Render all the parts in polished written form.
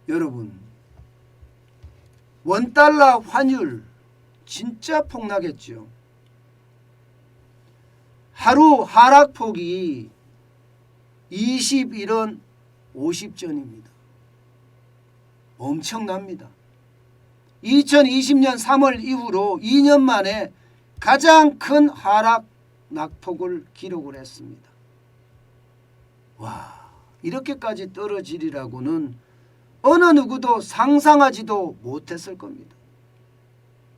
여러분, 원달러 환율 진짜 폭락했죠. 하루 하락폭이 21원 50전입니다. 엄청납니다. 2020년 3월 이후로 2년 만에 가장 큰 하락 낙폭을 기록을 했습니다. 와, 이렇게까지 떨어지리라고는 어느 누구도 상상하지도 못했을 겁니다.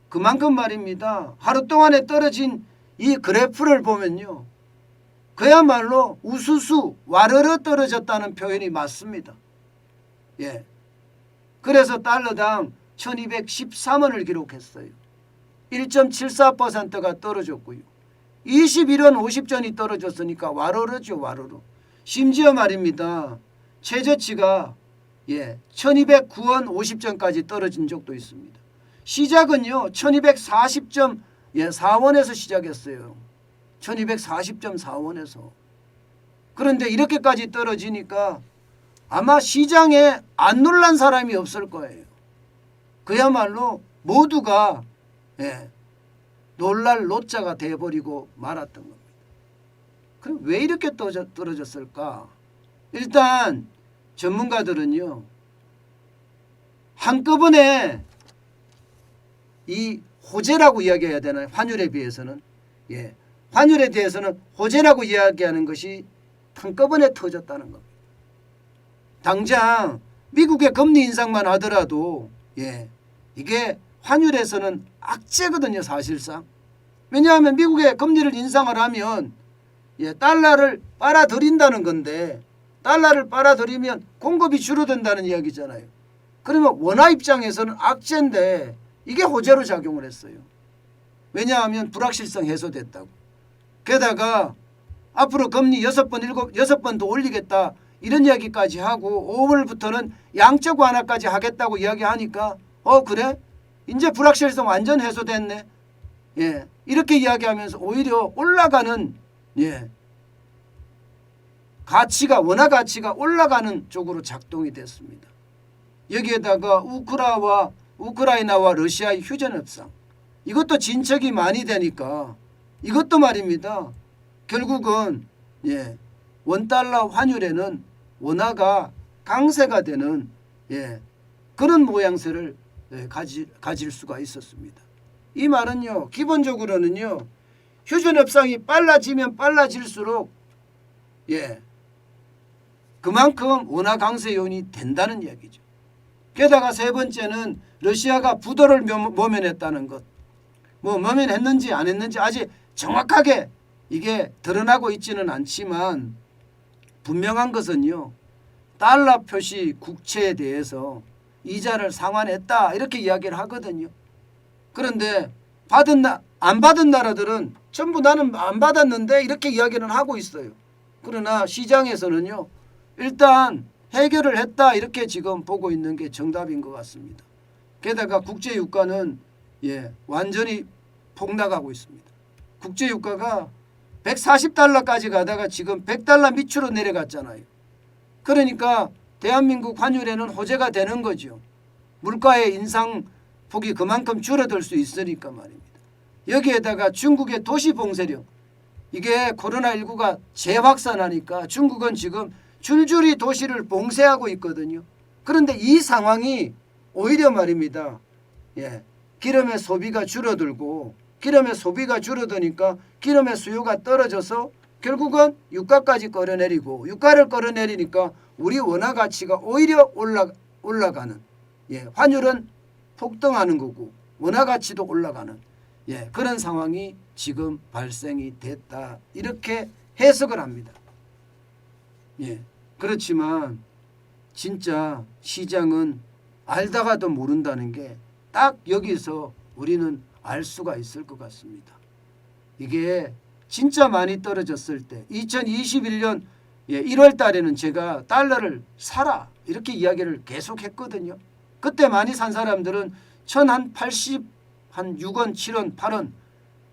그만큼 말입니다. 하루 동안에 떨어진 이 그래프를 보면요, 그야말로 우수수 와르르 떨어졌다는 표현이 맞습니다. 예. 그래서 달러당 1213원을 기록했어요. 1.74%가 떨어졌고요. 21원 50전이 떨어졌으니까 와르르죠, 와르르. 심지어 말입니다, 최저치가 1209원 50전까지 떨어진 적도 있습니다. 시작은요 1240.4원에서 시작했어요. 1240.4원에서. 그런데 이렇게까지 떨어지니까 아마 시장에 안 놀란 사람이 없을 거예요. 그야말로 모두가 놀랄 노자가 돼버리고 말았던 겁니다. 그럼 왜 이렇게 떨어졌을까? 일단 전문가들은요, 한꺼번에 이 호재라고 이야기해야 되나요? 환율에 비해서는. 환율에 대해서는 호재라고 이야기하는 것이 한꺼번에 터졌다는 겁니다. 당장 미국의 금리 인상만 하더라도 이게 환율에서는 악재거든요, 사실상. 왜냐하면 미국의 금리를 인상을 하면 달러를 빨아들인다는 건데, 달러를 빨아들이면 공급이 줄어든다는 이야기잖아요. 그러면 원화 입장에서는 악재인데 이게 호재로 작용을 했어요. 왜냐하면 불확실성 해소됐다고. 게다가 앞으로 금리 6번 더 올리겠다 이런 이야기까지 하고 5월부터는 양적 완화까지 하겠다고 이야기하니까 그래? 이제 불확실성 완전 해소됐네. 이렇게 이야기하면서 오히려 올라가는 원화 가치가 올라가는 쪽으로 작동이 됐습니다. 여기에다가 우크라이나와 러시아의 휴전협상, 이것도 진척이 많이 되니까 이것도 말입니다, 결국은 원달러 환율에는 원화가 강세가 되는 그런 모양새를 가질 수가 있었습니다. 이 말은요, 기본적으로는요, 휴전협상이 빨라지면 빨라질수록 그만큼 원화 강세 요인이 된다는 이야기죠. 게다가 세 번째는 러시아가 부도를 모면했다는 것. 모면했는지 안 했는지 아직 정확하게 이게 드러나고 있지는 않지만 분명한 것은요, 달러 표시 국채에 대해서 이자를 상환했다 이렇게 이야기를 하거든요. 그런데 안 받은 나라들은 전부 나는 안 받았는데 이렇게 이야기는 하고 있어요. 그러나 시장에서는요, 일단 해결을 했다 이렇게 지금 보고 있는 게 정답인 것 같습니다. 게다가 국제유가는 완전히 폭락하고 있습니다. 국제유가가 140달러까지 가다가 지금 100달러 밑으로 내려갔잖아요. 그러니까 대한민국 환율에는 호재가 되는 거죠. 물가의 인상폭이 그만큼 줄어들 수 있으니까 말입니다. 여기에다가 중국의 도시 봉쇄령, 이게 코로나19가 재확산하니까 중국은 지금 줄줄이 도시를 봉쇄하고 있거든요. 그런데 이 상황이 오히려 말입니다, 기름의 소비가 줄어들고, 기름의 소비가 줄어드니까 기름의 수요가 떨어져서 결국은 유가까지 끌어내리고, 유가를 끌어내리니까 우리 원화 가치가 오히려 올라가는, 환율은 폭등하는 거고 원화 가치도 올라가는 그런 상황이 지금 발생이 됐다 이렇게 해석을 합니다. 그렇지만 진짜 시장은 알다가도 모른다는 게 딱 여기서 우리는 알 수가 있을 것 같습니다. 이게 진짜 많이 떨어졌을 때 2021년 1월 달에는 제가 달러를 사라 이렇게 이야기를 계속 했거든요. 그때 많이 산 사람들은 1080, 한 6원, 7원, 8원,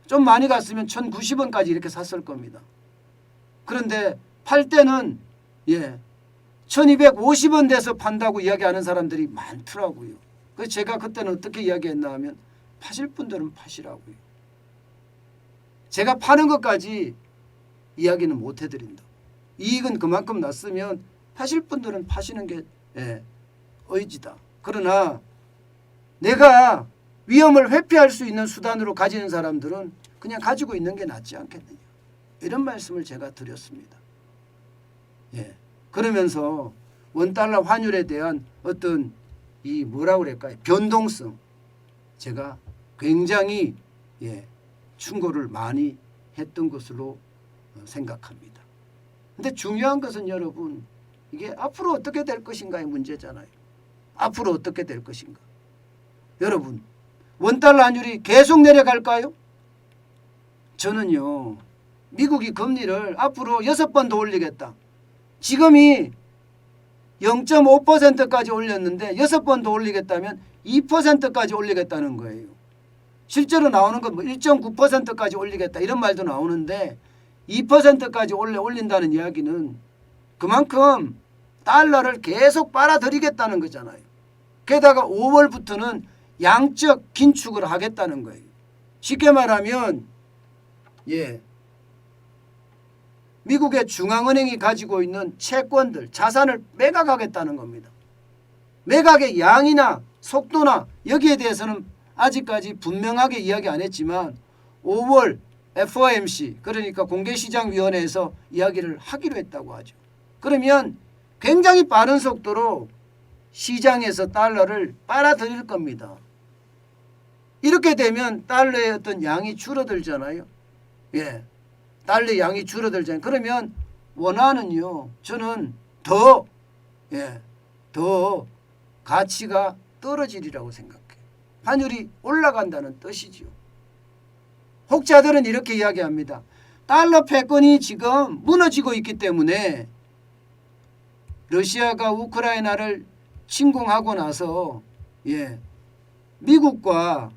좀 많이 갔으면 1090원까지 이렇게 샀을 겁니다. 그런데 팔 때는 1250원 돼서 판다고 이야기하는 사람들이 많더라고요. 그래서 제가 그때는 어떻게 이야기했나 하면 파실 분들은 파시라고요. 제가 파는 것까지 이야기는 못 해드린다. 이익은 그만큼 났으면 파실 분들은 파시는 게 의지다. 그러나 내가 위험을 회피할 수 있는 수단으로 가지는 사람들은 그냥 가지고 있는 게 낫지 않겠느냐. 이런 말씀을 제가 드렸습니다. 그러면서 원달러 환율에 대한 어떤 이 뭐라고 그럴까요? 변동성 제가 굉장히 충고를 많이 했던 것으로 생각합니다. 근데 중요한 것은 여러분 이게 앞으로 어떻게 될 것인가의 문제잖아요. 앞으로 어떻게 될 것인가. 여러분 원달러 환율이 계속 내려갈까요? 저는요. 미국이 금리를 앞으로 6번 더 올리겠다. 지금이 0.5%까지 올렸는데 6번 더 올리겠다면 2%까지 올리겠다는 거예요. 실제로 나오는 건 뭐 1.9%까지 올리겠다 이런 말도 나오는데 2%까지 올린다는 이야기는 그만큼 달러를 계속 빨아들이겠다는 거잖아요. 게다가 5월부터는 양적 긴축을 하겠다는 거예요. 쉽게 말하면 미국의 중앙은행이 가지고 있는 채권들, 자산을 매각하겠다는 겁니다. 매각의 양이나 속도나 여기에 대해서는 아직까지 분명하게 이야기 안 했지만 5월 FOMC 그러니까 공개시장위원회에서 이야기를 하기로 했다고 하죠. 그러면 굉장히 빠른 속도로 시장에서 달러를 빨아들일 겁니다. 이렇게 되면 달러의 어떤 양이 줄어들잖아요. 달러 양이 줄어들잖아요. 그러면 원화는요. 저는 더 가치가 떨어지리라고 생각해요. 환율이 올라간다는 뜻이죠. 혹자들은 이렇게 이야기합니다. 달러 패권이 지금 무너지고 있기 때문에 러시아가 우크라이나를 침공하고 나서 미국과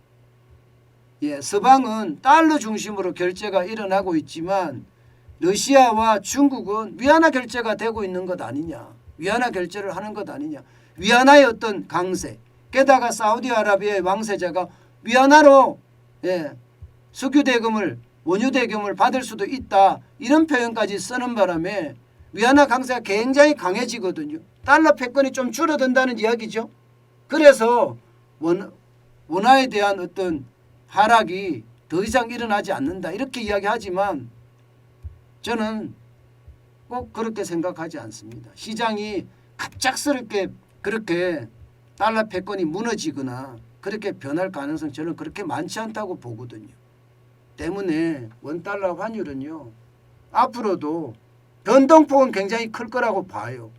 서방은 달러 중심으로 결제가 일어나고 있지만 러시아와 중국은 위안화 결제가 되고 있는 것 아니냐. 위안화 결제를 하는 것 아니냐. 위안화의 어떤 강세. 게다가 사우디아라비아의 왕세자가 위안화로 석유대금을 원유대금을 받을 수도 있다. 이런 표현까지 쓰는 바람에 위안화 강세가 굉장히 강해지거든요. 달러 패권이 좀 줄어든다는 이야기죠. 그래서 원화에 대한 어떤 하락이 더 이상 일어나지 않는다. 이렇게 이야기하지만 저는 꼭 그렇게 생각하지 않습니다. 시장이 갑작스럽게 그렇게 달러 패권이 무너지거나 그렇게 변할 가능성 저는 그렇게 많지 않다고 보거든요. 때문에 원달러 환율은요. 앞으로도 변동폭은 굉장히 클 거라고 봐요.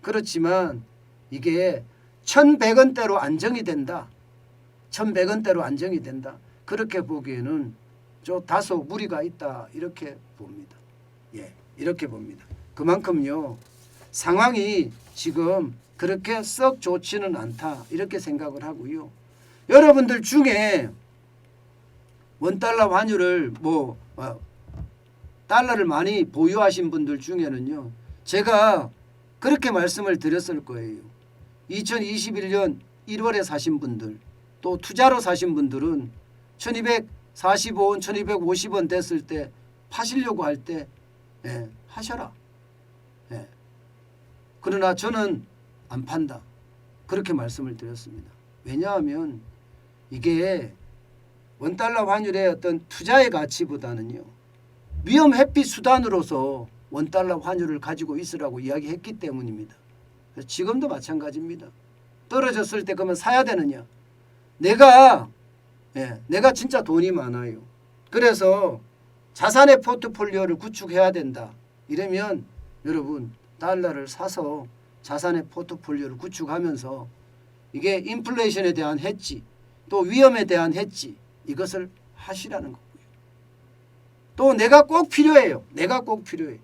그렇지만 이게 1,100원대로 안정이 된다. 1,100원대로 안정이 된다. 그렇게 보기에는 좀 다소 무리가 있다. 이렇게 봅니다. 이렇게 봅니다. 그만큼요. 상황이 지금 그렇게 썩 좋지는 않다. 이렇게 생각을 하고요. 여러분들 중에 원달러 환율을 달러를 많이 보유하신 분들 중에는요. 제가 그렇게 말씀을 드렸을 거예요. 2021년 1월에 사신 분들 또 투자로 사신 분들은 1245원 1250원 됐을 때 파시려고 할 때 하셔라. 그러나 저는 안 판다. 그렇게 말씀을 드렸습니다. 왜냐하면 이게 원달러 환율의 어떤 투자의 가치보다는요. 위험 회피 수단으로서 원달러 환율을 가지고 있으라고 이야기했기 때문입니다. 지금도 마찬가지입니다. 떨어졌을 때 그러면 사야 되느냐. 내가 진짜 돈이 많아요. 그래서 자산의 포트폴리오를 구축해야 된다. 이러면 여러분 달러를 사서 자산의 포트폴리오를 구축하면서 이게 인플레이션에 대한 해지 또 위험에 대한 해지 이것을 하시라는 거고요. 또 내가 꼭 필요해요. 내가 꼭 필요해.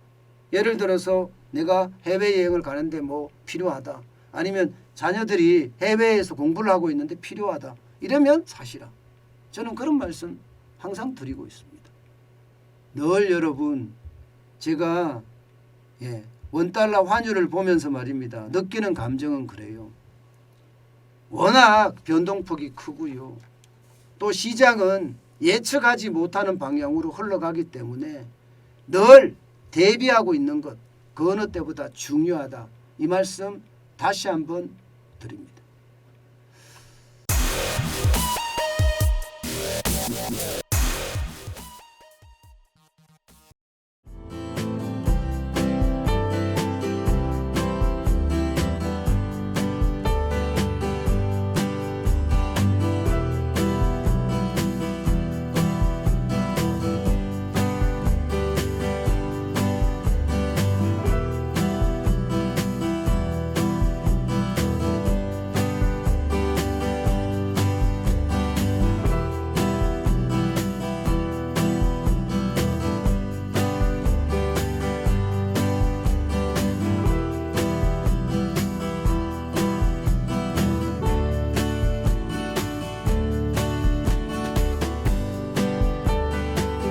예를 들어서 내가 해외여행을 가는데 필요하다. 아니면 자녀들이 해외에서 공부를 하고 있는데 필요하다. 이러면 사시라. 저는 그런 말씀 항상 드리고 있습니다. 늘 여러분 제가 원달러 환율을 보면서 말입니다. 느끼는 감정은 그래요. 워낙 변동폭이 크고요. 또 시장은 예측하지 못하는 방향으로 흘러가기 때문에 늘 대비하고 있는 것, 그 어느 때보다 중요하다. 이 말씀 다시 한번 드립니다.